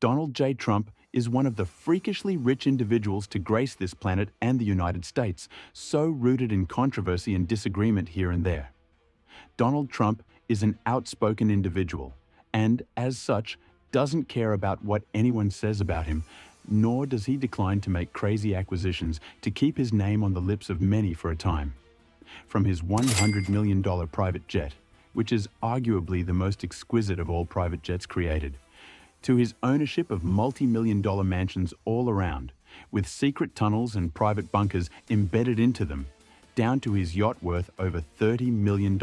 Donald J. Trump is one of the freakishly rich individuals to grace this planet and the United States, so rooted in controversy and disagreement here and there. Donald Trump is an outspoken individual and, as such, doesn't care about what anyone says about him, nor does he decline to make crazy acquisitions to keep his name on the lips of many for a time. From his $100 million private jet, which is arguably the most exquisite of all private jets created, to his ownership of multi-million-dollar mansions all around, with secret tunnels and private bunkers embedded into them, down to his yacht worth over $30 million.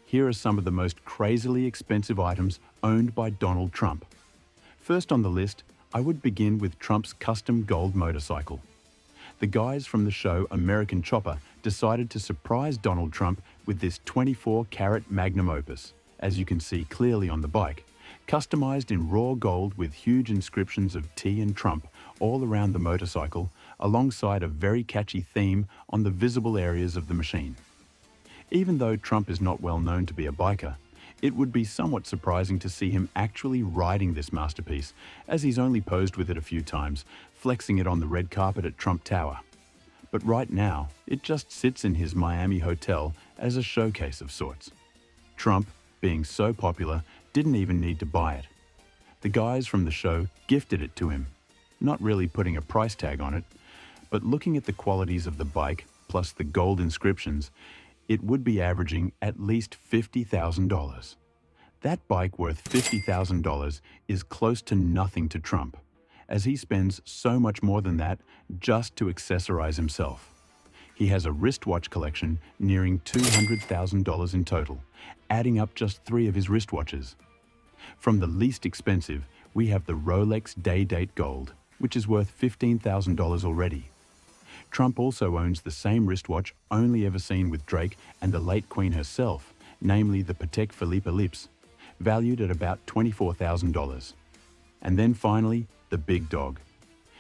Here are some of the most crazily expensive items owned by Donald Trump. First on the list, I would begin with Trump's custom gold motorcycle. The guys from the show American Chopper decided to surprise Donald Trump with this 24-carat magnum opus, as you can see clearly on the bike, customized in raw gold with huge inscriptions of T and Trump all around the motorcycle, alongside a very catchy theme on the visible areas of the machine. Even though Trump is not well known to be a biker, it would be somewhat surprising to see him actually riding this masterpiece, as he's only posed with it a few times, flexing it on the red carpet at Trump Tower. But right now, it just sits in his Miami hotel as a showcase of sorts. Trump, being so popular, didn't even need to buy it. The guys from the show gifted it to him, not really putting a price tag on it, but looking at the qualities of the bike plus the gold inscriptions, it would be averaging at least $50,000. That bike worth $50,000 is close to nothing to Trump, as he spends so much more than that just to accessorize himself. He has a wristwatch collection nearing $200,000 in total, adding up just 3 of his wristwatches. From the least expensive, we have the Rolex Day-Date Gold, which is worth $15,000 already. Trump also owns the same wristwatch only ever seen with Drake and the late Queen herself, namely the Patek Philippe Ellipse, valued at about $24,000. And then finally, the big dog.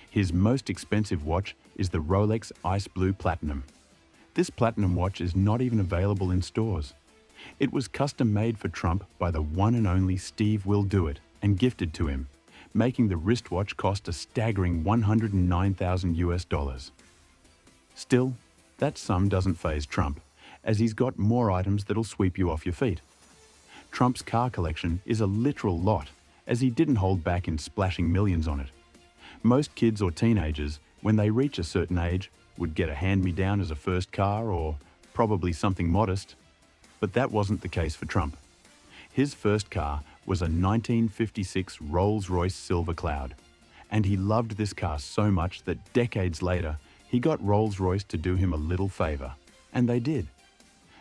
His most expensive watch is the Rolex Ice Blue Platinum. This platinum watch is not even available in stores. It was custom made for Trump by the one and only Steve Will Do It and gifted to him, making the wristwatch cost a staggering $109,000 US. Still, that sum doesn't faze Trump, as he's got more items that'll sweep you off your feet. Trump's car collection is a literal lot, as he didn't hold back in splashing millions on it. Most kids or teenagers, when they reach a certain age, would get a hand-me-down as a first car or probably something modest. But that wasn't the case for Trump. His first car was a 1956 Rolls-Royce Silver Cloud, and he loved this car so much that decades later, he got Rolls-Royce to do him a little favor, and they did.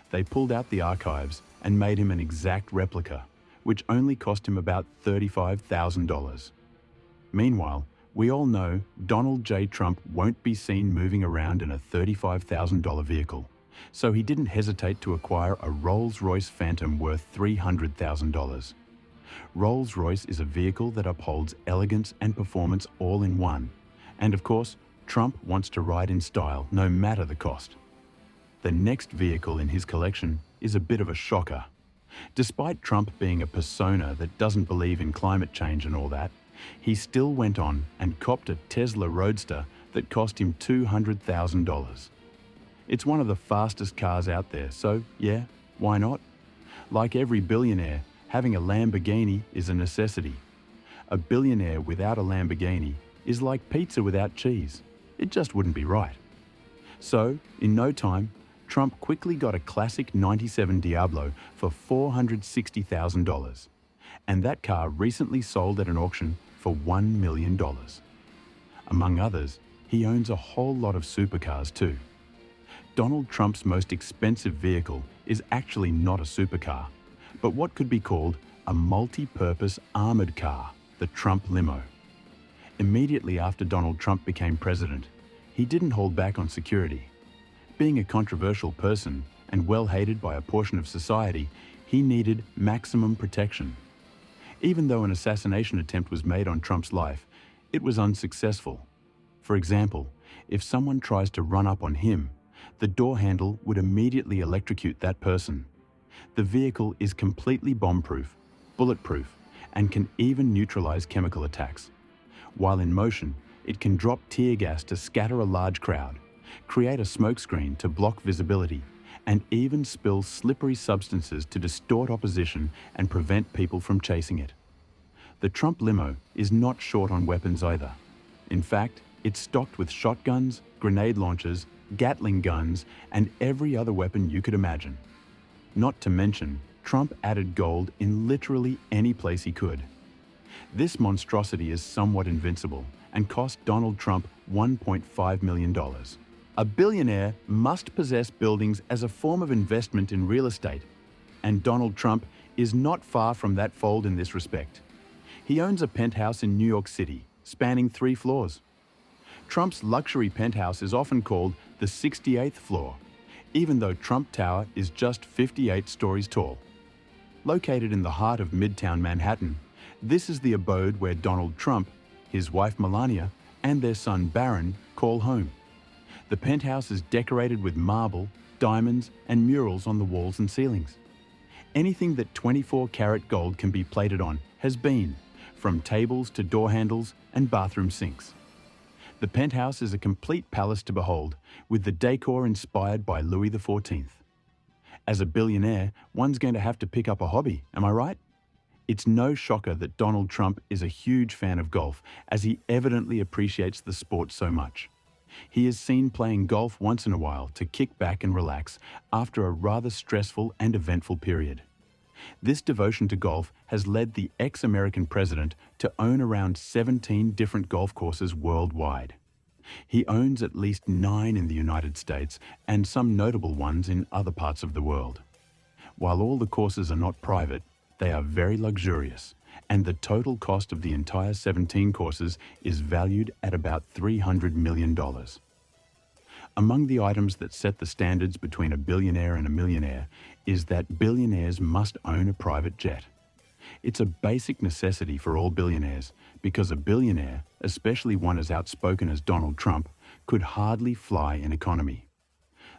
They pulled out the archives and made him an exact replica, which only cost him about $35,000. Meanwhile, we all know Donald J. Trump won't be seen moving around in a $35,000 vehicle, so he didn't hesitate to acquire a Rolls-Royce Phantom worth $300,000. Rolls-Royce is a vehicle that upholds elegance and performance all in one, and of course, Trump wants to ride in style no matter the cost. The next vehicle in his collection is a bit of a shocker. Despite Trump being a persona that doesn't believe in climate change and all that, he still went on and copped a Tesla Roadster that cost him $200,000. It's one of the fastest cars out there, so yeah, why not? Like every billionaire, having a Lamborghini is a necessity. A billionaire without a Lamborghini is like pizza without cheese. It just wouldn't be right. So, in no time, Trump quickly got a classic '97 Diablo for $460,000, and that car recently sold at an auction for $1 million. Among others, he owns a whole lot of supercars too. Donald Trump's most expensive vehicle is actually not a supercar, but what could be called a multi-purpose armored car, the Trump Limo. Immediately after Donald Trump became president, he didn't hold back on security. Being a controversial person and well hated by a portion of society, he needed maximum protection. Even though an assassination attempt was made on Trump's life, it was unsuccessful. For example, if someone tries to run up on him, the door handle would immediately electrocute that person. The vehicle is completely bomb-proof, bulletproof, and can even neutralize chemical attacks. While in motion, it can drop tear gas to scatter a large crowd, create a smokescreen to block visibility, and even spill slippery substances to distort opposition and prevent people from chasing it. The Trump limo is not short on weapons either. In fact, it's stocked with shotguns, grenade launchers, Gatling guns, and every other weapon you could imagine. Not to mention, Trump added gold in literally any place he could. This monstrosity is somewhat invincible and cost Donald Trump $1.5 million. A billionaire must possess buildings as a form of investment in real estate, and Donald Trump is not far from that fold in this respect. He owns a penthouse in New York City, spanning 3 floors. Trump's luxury penthouse is often called the 68th floor, even though Trump Tower is just 58 stories tall. Located in the heart of Midtown Manhattan, this is the abode where Donald Trump, his wife Melania, and their son Barron call home. The penthouse is decorated with marble, diamonds, and murals on the walls and ceilings. Anything that 24-karat gold can be plated on has been, from tables to door handles and bathroom sinks. The penthouse is a complete palace to behold, with the decor inspired by Louis XIV. As a billionaire, one's going to have to pick up a hobby, am I right? It's no shocker that Donald Trump is a huge fan of golf, as he evidently appreciates the sport so much. He is seen playing golf once in a while to kick back and relax after a rather stressful and eventful period. This devotion to golf has led the ex-American president to own around 17 different golf courses worldwide. He owns at least 9 in the United States and some notable ones in other parts of the world. While all the courses are not private, they are very luxurious, and the total cost of the entire 17 courses is valued at about $300 million. Among the items that set the standards between a billionaire and a millionaire is that billionaires must own a private jet. It's a basic necessity for all billionaires because a billionaire, especially one as outspoken as Donald Trump, could hardly fly in economy.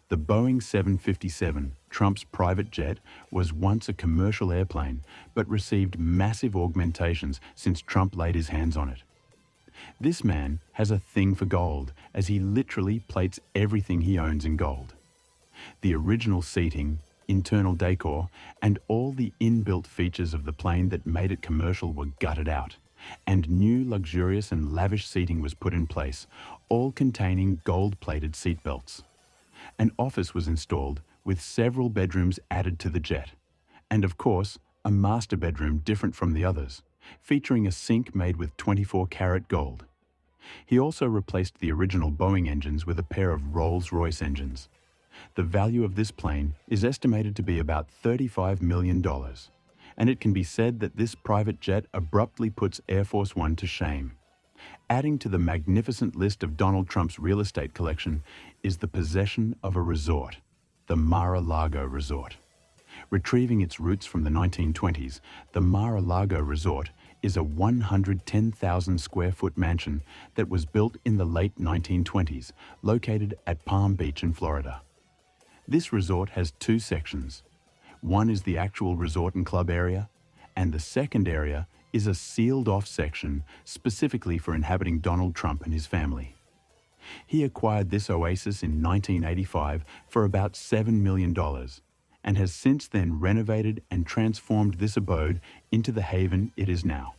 The Boeing 757, Trump's private jet, was once a commercial airplane but received massive augmentations since Trump laid his hands on it. This man has a thing for gold, as he literally plates everything he owns in gold. The original seating, internal decor, and all the inbuilt features of the plane that made it commercial were gutted out, and new luxurious and lavish seating was put in place, all containing gold-plated seatbelts. An office was installed with several bedrooms added to the jet, and of course, a master bedroom different from the others, featuring a sink made with 24-karat gold. He also replaced the original Boeing engines with a pair of Rolls-Royce engines. The value of this plane is estimated to be about $35 million, and it can be said that this private jet abruptly puts Air Force One to shame. Adding to the magnificent list of Donald Trump's real estate collection is the possession of a resort, the Mar-a-Lago Resort. Retrieving its roots from the 1920s, the Mar-a-Lago Resort is a 110,000 square foot mansion that was built in the late 1920s, located at Palm Beach in Florida. This resort has 2 sections. One is the actual resort and club area, and the second area is a sealed-off section specifically for inhabiting Donald Trump and his family. He acquired this oasis in 1985 for about $7 million, and has since then renovated and transformed this abode into the haven it is now,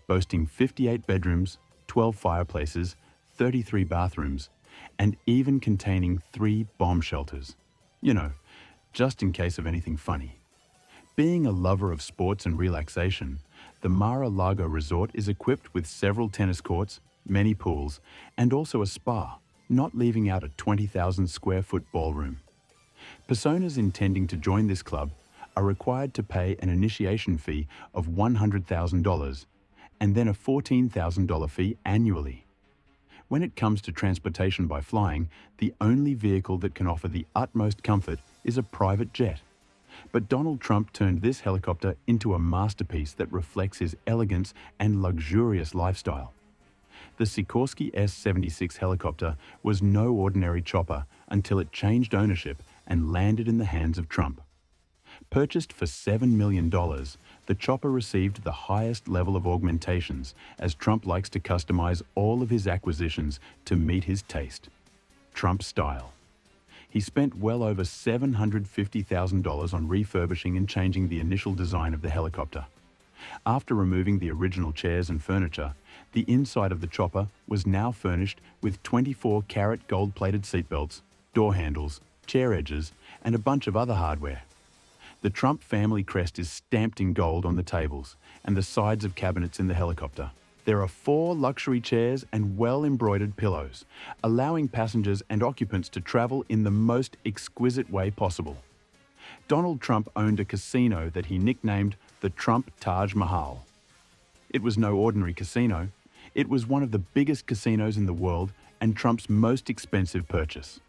boasting 58 bedrooms, 12 fireplaces, 33 bathrooms, and even containing 3 bomb shelters. You know, just in case of anything funny. Being a lover of sports and relaxation, the Mar-a-Lago Resort is equipped with several tennis courts, many pools, and also a spa, not leaving out a 20,000 square foot ballroom. Personas intending to join this club are required to pay an initiation fee of $100,000 and then a $14,000 fee annually. When it comes to transportation by flying, the only vehicle that can offer the utmost comfort is a private jet. But Donald Trump turned this helicopter into a masterpiece that reflects his elegance and luxurious lifestyle. The Sikorsky S-76 helicopter was no ordinary chopper until it changed ownership and landed in the hands of Trump. Purchased for $7 million, The chopper received the highest level of augmentations, as Trump likes to customize all of his acquisitions to meet his taste. Trump style. He spent well over $750,000 on refurbishing and changing the initial design of the helicopter. After removing the original chairs and furniture, the inside of the chopper was now furnished with 24-karat gold-plated seatbelts, door handles, chair edges, and a bunch of other hardware. The Trump family crest is stamped in gold on the tables and the sides of cabinets in the helicopter. There are 4 luxury chairs and well-embroidered pillows, allowing passengers and occupants to travel in the most exquisite way possible. Donald Trump owned a casino that he nicknamed the Trump Taj Mahal. It was no ordinary casino. It was one of the biggest casinos in the world and Trump's most expensive purchase.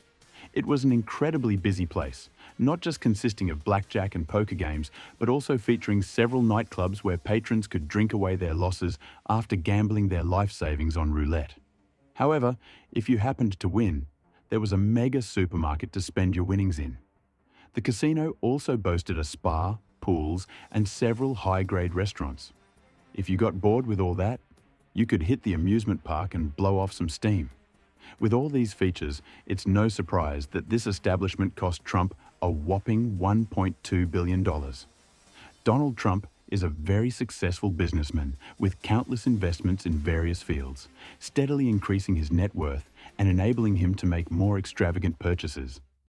It was an incredibly busy place, not just consisting of blackjack and poker games, but also featuring several nightclubs where patrons could drink away their losses after gambling their life savings on roulette. However, if you happened to win, there was a mega supermarket to spend your winnings in. The casino also boasted a spa, pools, and several high-grade restaurants. If you got bored with all that, you could hit the amusement park and blow off some steam. With all these features, it's no surprise that this establishment cost Trump a whopping $1.2 billion. Donald Trump is a very successful businessman with countless investments in various fields, steadily increasing his net worth and enabling him to make more extravagant purchases.